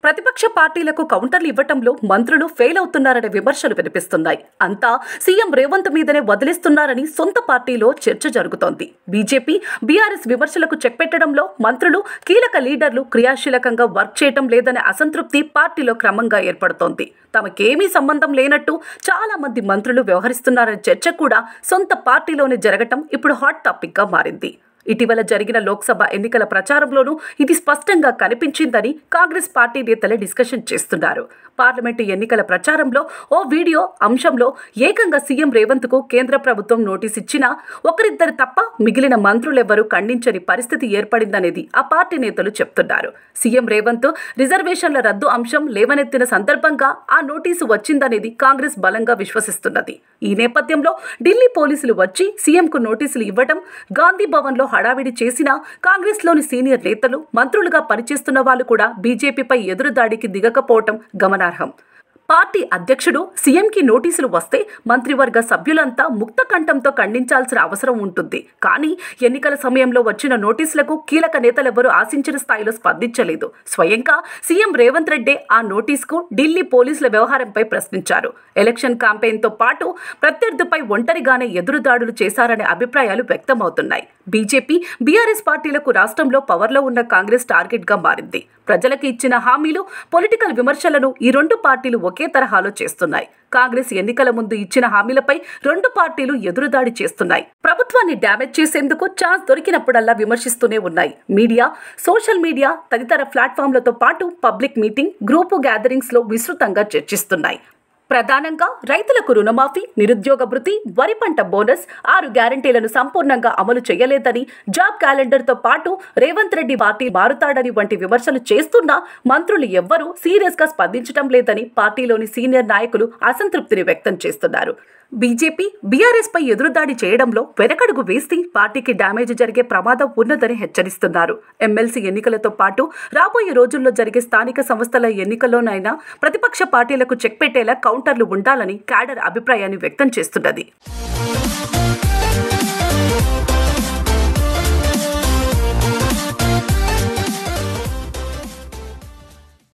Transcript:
ప్రతిపక్ష పార్టీలకు కౌంటర్లు ఇవ్వటంలో మంత్రులు ఫెయిల్ అవుతున్నారనే విమర్శలు వినిపిస్తున్నాయి. అంతా సీఎం రేవంత్ మీదనే వదిలిస్తున్నారని సొంత పార్టీలో చర్చ జరుగుతోంది. బీజేపీ, బీఆర్ఎస్ విమర్శలకు చెక్ పెట్టడంలో మంత్రులు, కీలక లీడర్లు క్రియాశీలకంగా వర్క్ చేయటం లేదనే అసంతృప్తి పార్టీలో క్రమంగా ఏర్పడుతోంది. తమకేమీ సంబంధం లేనట్టు చాలా మంది మంత్రులు వ్యవహరిస్తున్నారనే చర్చ కూడా సొంత పార్టీలోనే జరగటం ఇప్పుడు హాట్ టాపిక్ గా మారింది. ఇటీవల జరిగిన లోక్సభ ఎన్నికల ప్రచారంలోనూ ఇది స్పష్టంగా కనిపించిందని కాంగ్రెస్ పార్టీ నేతలే డిస్కషన్ చేస్తున్నారు. పార్లమెంటు ఎన్నికల ప్రచారంలో ఓ వీడియో అంశంలో ఏకంగా సీఎం రేవంత్ కు కేంద్ర ప్రభుత్వం నోటీస్ ఇచ్చినా ఒకరిద్దరు తప్ప మిగిలిన మంత్రులెవ్వరూ ఖండించని పరిస్థితి ఏర్పడిందనేది ఆ పార్టీ నేతలు చెప్తున్నారు. సీఎం రేవంత్ రిజర్వేషన్ల రద్దు అంశం లేవనెత్తిన సందర్భంగా ఆ నోటీసు వచ్చిందనేది కాంగ్రెస్ బలంగా విశ్వసిస్తున్నది. ఈ నేపథ్యంలో ఢిల్లీ పోలీసులు వచ్చి సీఎంకు నోటీసులు ఇవ్వడం, గాంధీ భవన్లో హడావిడి చేసినా కాంగ్రెస్లోని సీనియర్ నేతలు, మంత్రులుగా పనిచేస్తున్న వాళ్ళు కూడా బీజేపీపై ఎదురుదాడికి దిగకపోవటం గమనార్హం. పార్టీ అధ్యక్షుడు సీఎంకి నోటీసులు వస్తే మంత్రివర్గ సభ్యులంతా ముక్త కంఠంతో ఖండించాల్సిన అవసరం ఉంటుంది. కానీ ఎన్నికల సమయంలో వచ్చిన నోటీసులకు కీలక నేతలెవరూ ఆశించిన స్థాయిలో స్పందించలేదు. స్వయంగా సీఎం రేవంత్ రెడ్డి ఆ నోటీసుకు ఢిల్లీ పోలీసుల వ్యవహారంపై ప్రశ్నించారు. ఎలక్షన్ క్యాంపెయిన్తో పాటు ప్రత్యర్థిపై ఒంటరిగానే ఎదురుదాడులు చేశారనే అభిప్రాయాలు వ్యక్తమవుతున్నాయి. బీజేపీ, బీఆర్ఎస్ పార్టీలకు రాష్ట్రంలో పవర్లో ఉన్న కాంగ్రెస్ టార్గెట్గా మారింది. ప్రజలకు ఇచ్చిన హామీలు, పొలిటికల్ విమర్శలను ఈ రెండు పార్టీలు ఒకే తరహాలో చేస్తున్నాయి. కాంగ్రెస్ ఎన్నికల ముందు ఇచ్చిన హామీలపై రెండు పార్టీలు ఎదురుదాడి చేస్తున్నాయి. ప్రభుత్వాన్ని డ్యామేజ్ చేసేందుకు ఛాన్స్ దొరికినప్పుడల్లా విమర్శిస్తూనే ఉన్నాయి. మీడియా, సోషల్ మీడియా తదితర ప్లాట్ఫామ్లతో పాటు పబ్లిక్ మీటింగ్, గ్రూపు గ్యాదరింగ్స్ లో విస్తృతంగా చర్చిస్తున్నాయి. ప్రధానంగా రైతులకు రుణమాఫీ, నిరుద్యోగ భృతి, వరి పంట బోనస్, 6 గ్యారంటీలను సంపూర్ణంగా అమలు చేయలేదని, జాబ్ క్యాలెండర్తో పాటు రేవంత్ రెడ్డి పార్టీ మారుతాడని వంటి విమర్శలు చేస్తున్నా మంత్రులు ఎవ్వరూ సీరియస్గా స్పందించడం లేదని పార్టీలోని సీనియర్ నాయకులు అసంతృప్తిని వ్యక్తం చేస్తున్నారు. బీజేపీ, బీఆర్ఎస్ పై ఎదురుదాడి చేయడంలో వెనకడుగు వేసి పార్టీకి డ్యామేజ్ జరిగే ప్రమాదం ఉన్నదని హెచ్చరిస్తున్నారు. ఎమ్మెల్సీ ఎన్నికలతో పాటు రాబోయే రోజుల్లో జరిగే స్థానిక సంస్థల ఎన్నికల్లోనైనా ప్రతిపక్ష పార్టీలకు చెక్ పెట్టేలా కౌంటర్లు ఉండాలని క్యాడర్ అభిప్రాయాన్ని వ్యక్తం చేస్తున్నది.